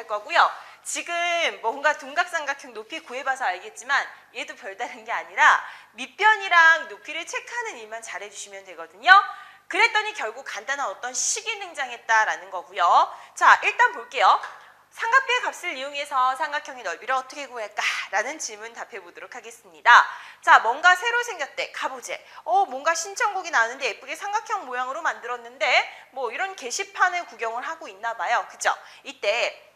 할 거고요. 지금 뭔가 둔각삼각형 높이 구해봐서 알겠지만 얘도 별다른 게 아니라 밑변이랑 높이를 체크하는 일만 잘해주시면 되거든요. 그랬더니 결국 간단한 어떤 식이 등장했다라는 거고요. 자, 일단 볼게요. 삼각비의 값을 이용해서 삼각형의 넓이를 어떻게 구할까? 라는 질문 답해 보도록 하겠습니다. 자, 뭔가 새로 생겼대. 가보제. 뭔가 신청곡이 나왔는데 예쁘게 삼각형 모양으로 만들었는데 뭐 이런 게시판을 구경을 하고 있나 봐요. 그죠? 이때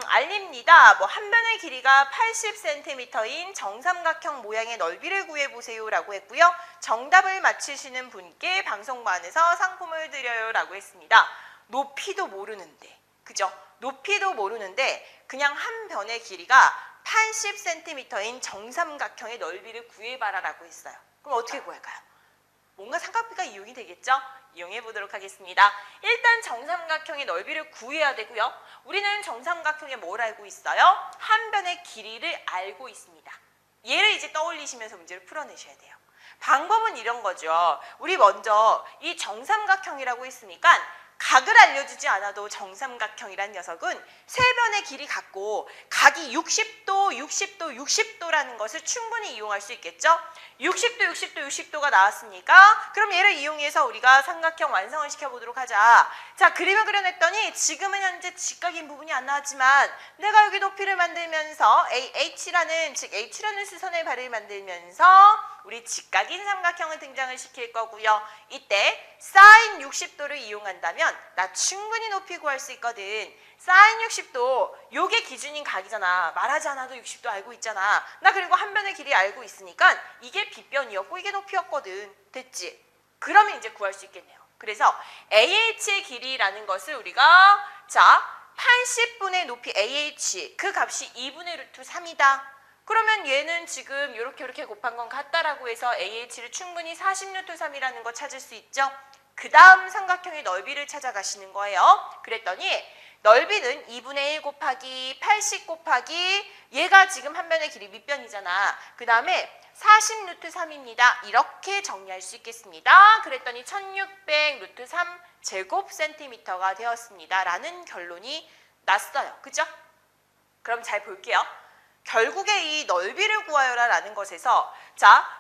알립니다. 뭐 한 변의 길이가 80cm인 정삼각형 모양의 넓이를 구해보세요 라고 했고요. 정답을 맞히시는 분께 방송반에서 상품을 드려요 라고 했습니다. 높이도 모르는데, 그죠? 높이도 모르는데 그냥 한 변의 길이가 80cm인 정삼각형의 넓이를 구해봐라 라고 했어요. 그럼 어떻게 구할까요? 뭔가 삼각비가 이용이 되겠죠? 이용해 보도록 하겠습니다. 일단 정삼각형의 넓이를 구해야 되고요. 우리는 정삼각형에 뭘 알고 있어요? 한 변의 길이를 알고 있습니다. 얘를 이제 떠올리시면서 문제를 풀어내셔야 돼요. 방법은 이런 거죠. 우리 먼저 이 정삼각형이라고 했으니까 각을 알려주지 않아도 정삼각형이란 녀석은 세 변의 길이 같고 각이 60도, 60도, 60도라는 것을 충분히 이용할 수 있겠죠? 60도, 60도, 60도가 나왔으니까 그럼 얘를 이용해서 우리가 삼각형 완성을 시켜보도록 하자. 자, 그림을 그려냈더니 지금은 현재 직각인 부분이 안 나왔지만 내가 여기 높이를 만들면서 H라는 수선의 발을 만들면서 우리 직각인 삼각형을 등장을 시킬 거고요. 이때 사인 60도를 이용한다면 나 충분히 높이 구할 수 있거든. 사인 60도, 요게 기준인 각이잖아. 말하지 않아도 60도 알고 있잖아. 나 그리고 한 변의 길이 알고 있으니까 이게 빗변이었고 이게 높이였거든. 됐지? 그러면 이제 구할 수 있겠네요. 그래서 AH의 길이라는 것을 우리가 80분의 높이 AH, 그 값이 2분의 루트 3이다. 그러면 얘는 지금 이렇게 곱한 건 같다라고 해서 AH를 충분히 40루트 3이라는 거 찾을 수 있죠. 그 다음 삼각형의 넓이를 찾아가시는 거예요. 그랬더니 넓이는 2분의 1 곱하기 80 곱하기 얘가 지금 한 변의 길이 밑변이잖아. 그 다음에 40루트 3입니다. 이렇게 정리할 수 있겠습니다. 그랬더니 1600 루트 3 제곱 센티미터가 되었습니다. 라는 결론이 났어요. 그죠? 그럼 잘 볼게요. 결국에 이 넓이를 구하여라 라는 것에서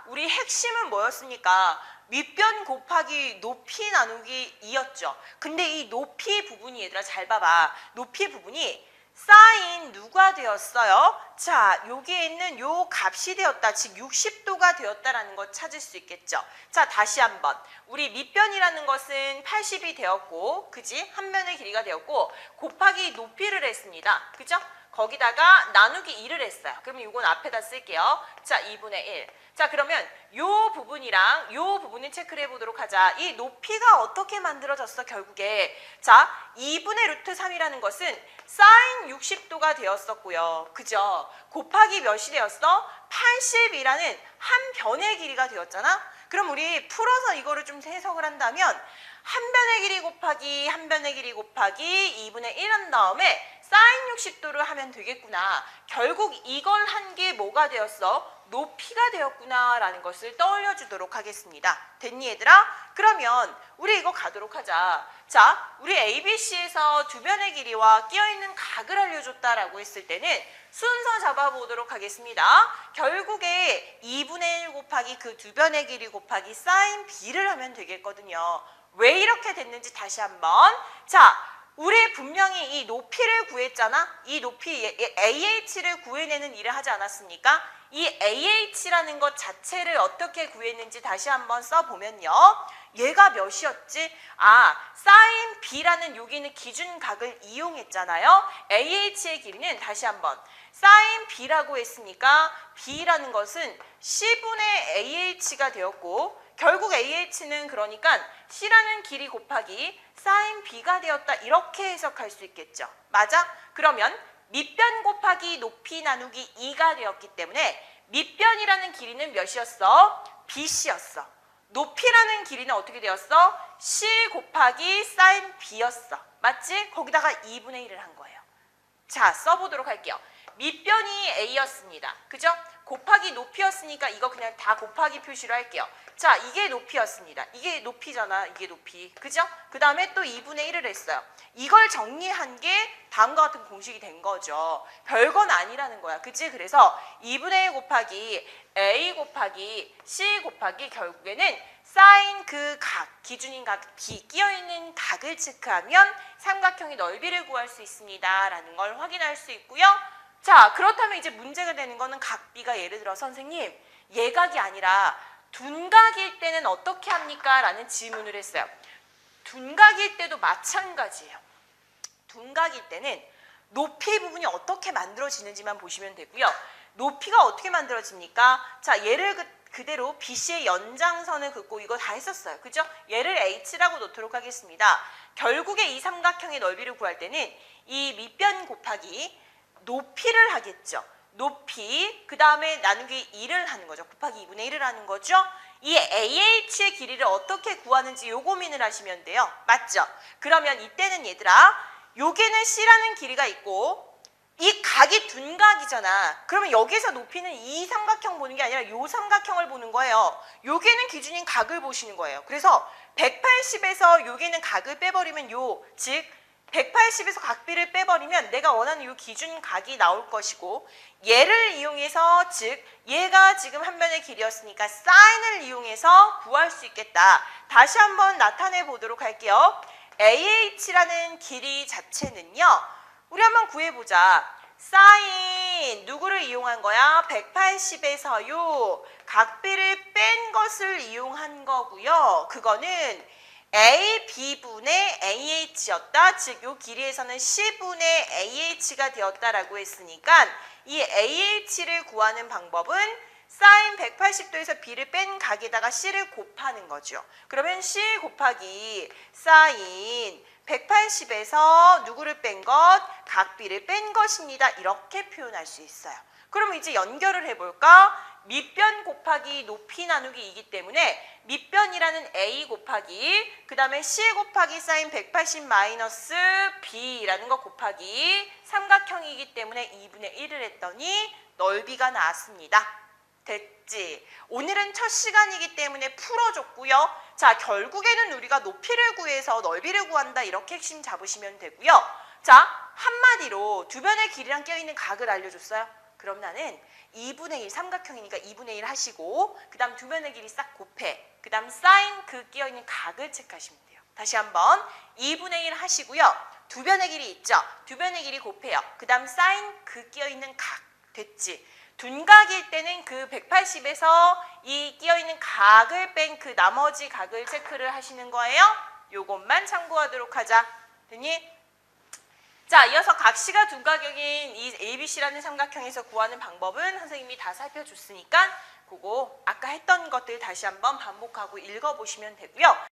우리 핵심은 뭐였습니까? 밑변 곱하기 높이 나누기 2였죠. 근데 이 높이 부분이 얘들아 잘 봐봐. 높이 부분이 사인 누가 되었어요? 자, 여기에 있는 요 값이 되었다. 즉 60도가 되었다라는 것 찾을 수 있겠죠. 자, 다시 한번. 우리 밑변이라는 것은 80이 되었고, 그지? 한 변의 길이가 되었고, 곱하기 높이를 했습니다. 그죠? 거기다가 나누기 2를 했어요. 그러면 이건 앞에다 쓸게요. 자, 2분의 1. 자, 그러면 요 부분이랑 요 부분을 체크를 해보도록 하자. 이 높이가 어떻게 만들어졌어, 결국에? 자, 2분의 루트 3이라는 것은 사인 60도가 되었었고요. 그죠? 곱하기 몇이 되었어? 80이라는 한 변의 길이가 되었잖아? 그럼 우리 풀어서 이거를 좀 해석을 한다면 한 변의 길이 곱하기 한 변의 길이 곱하기 2분의 1 한 다음에 사인 60도를 하면 되겠구나. 결국 이걸 한 게 뭐가 되었어? 높이가 되었구나 라는 것을 떠올려 주도록 하겠습니다. 됐니 얘들아? 그러면 우리 이거 가도록 하자. 자, 우리 ABC에서 두 변의 길이와 끼어있는 각을 알려줬다라고 했을 때는 순서 잡아보도록 하겠습니다. 결국에 2분의 1 곱하기 그 두 변의 길이 곱하기 사인 B를 하면 되겠거든요. 왜 이렇게 됐는지 다시 한번. 자, 우리 분명히 이 높이를 구했잖아. 이 높이 AH를 구해내는 일을 하지 않았습니까? 이 AH라는 것 자체를 어떻게 구했는지 다시 한번 써보면요. 얘가 몇이었지? 사인 B라는 여기는 기준각을 이용했잖아요. AH의 길이는 다시 한번 사인 B라고 했으니까 B라는 것은 C분의 AH가 되었고 결국 AH는 그러니까 C라는 길이 곱하기 사인 B가 되었다. 이렇게 해석할 수 있겠죠. 맞아? 그러면 밑변 곱하기 높이 나누기 2가 되었기 때문에 밑변이라는 길이는 몇이었어? BC였어. 높이라는 길이는 어떻게 되었어? C 곱하기 사인 B였어. 맞지? 거기다가 2분의 1을 한 거예요. 자, 써보도록 할게요. 밑변이 A였습니다. 그죠? 곱하기 높이였으니까 이거 그냥 다 곱하기 표시로 할게요. 자, 이게 높이였습니다. 이게 높이잖아. 이게 높이. 그죠? 그 다음에 또 2분의 1을 했어요. 이걸 정리한 게 다음과 같은 공식이 된 거죠. 별건 아니라는 거야. 그치? 그래서 2분의 1 곱하기 a 곱하기 c 곱하기 결국에는 사인 그 각, 기준인 각 B 끼어있는 각을 체크하면 삼각형의 넓이를 구할 수 있습니다. 라는 걸 확인할 수 있고요. 자, 그렇다면 이제 문제가 되는 거는 각 B가 예를 들어 선생님 예각이 아니라 둔각일 때는 어떻게 합니까? 라는 질문을 했어요. 둔각일 때도 마찬가지예요. 둔각일 때는 높이 부분이 어떻게 만들어지는지만 보시면 되고요. 높이가 어떻게 만들어집니까? 자, 얘를 그대로 BC의 연장선을 긋고 이거 다 했었어요. 그죠? 얘를 H라고 놓도록 하겠습니다. 결국에 이 삼각형의 넓이를 구할 때는 이 밑변 곱하기 높이를 하겠죠. 높이, 그 다음에 나누기 2를 하는 거죠. 곱하기 2분의 1을 하는 거죠. 이 AH의 길이를 어떻게 구하는지 요 고민을 하시면 돼요. 맞죠? 그러면 이때는 얘들아, 여기는 C라는 길이가 있고 이 각이 둔각이잖아. 그러면 여기서 높이는 이 삼각형 보는 게 아니라 요 삼각형을 보는 거예요. 여기는 기준인 각을 보시는 거예요. 그래서 180에서 여기는 각을 빼버리면 즉 180에서 각비를 빼버리면 내가 원하는 요 기준 각이 나올 것이고 얘를 이용해서 즉 얘가 지금 한 변의 길이었으니까 사인을 이용해서 구할 수 있겠다. 다시 한번 나타내 보도록 할게요. AH라는 길이 자체는요. 우리 한번 구해보자. 사인 누구를 이용한 거야? 180에서 요 각비를 뺀 것을 이용한 거고요. 그거는 A, B분의 AH였다. 즉, 요 길이에서는 C분의 AH가 되었다라고 했으니까 이 AH를 구하는 방법은 사인 180도에서 B를 뺀 각에다가 C를 곱하는 거죠. 그러면 C 곱하기 사인 180에서 누구를 뺀 것? 각 B를 뺀 것입니다. 이렇게 표현할 수 있어요. 그러면 이제 연결을 해볼까? 밑변 곱하기 높이 나누기이기 때문에 밑변이라는 A 곱하기 그 다음에 C 곱하기 사인 180 마이너스 B라는 거 곱하기 삼각형이기 때문에 2분의 1을 했더니 넓이가 나왔습니다. 됐지? 오늘은 첫 시간이기 때문에 풀어줬고요. 자, 결국에는 우리가 높이를 구해서 넓이를 구한다 이렇게 핵심 잡으시면 되고요. 자, 한마디로 두 변의 길이랑 껴있는 각을 알려줬어요. 그럼 나는 2분의 1 삼각형이니까 2분의 1 하시고 그 다음 두 변의 길이 싹 곱해. 그 다음 사인 그 끼어있는 각을 체크하시면 돼요. 다시 한번 2분의 1 하시고요. 두 변의 길이 있죠. 두 변의 길이 곱해요. 그 다음 사인 그 끼어있는 각. 됐지? 둔각일 때는 그 180에서 이 끼어있는 각을 뺀 그 나머지 각을 체크를 하시는 거예요. 요것만 참고하도록 하자. 됐니? 자, 이어서 각시가 둔각역인 이 ABC라는 삼각형에서 구하는 방법은 선생님이 다 살펴줬으니까 그거 아까 했던 것들 다시 한번 반복하고 읽어보시면 되고요.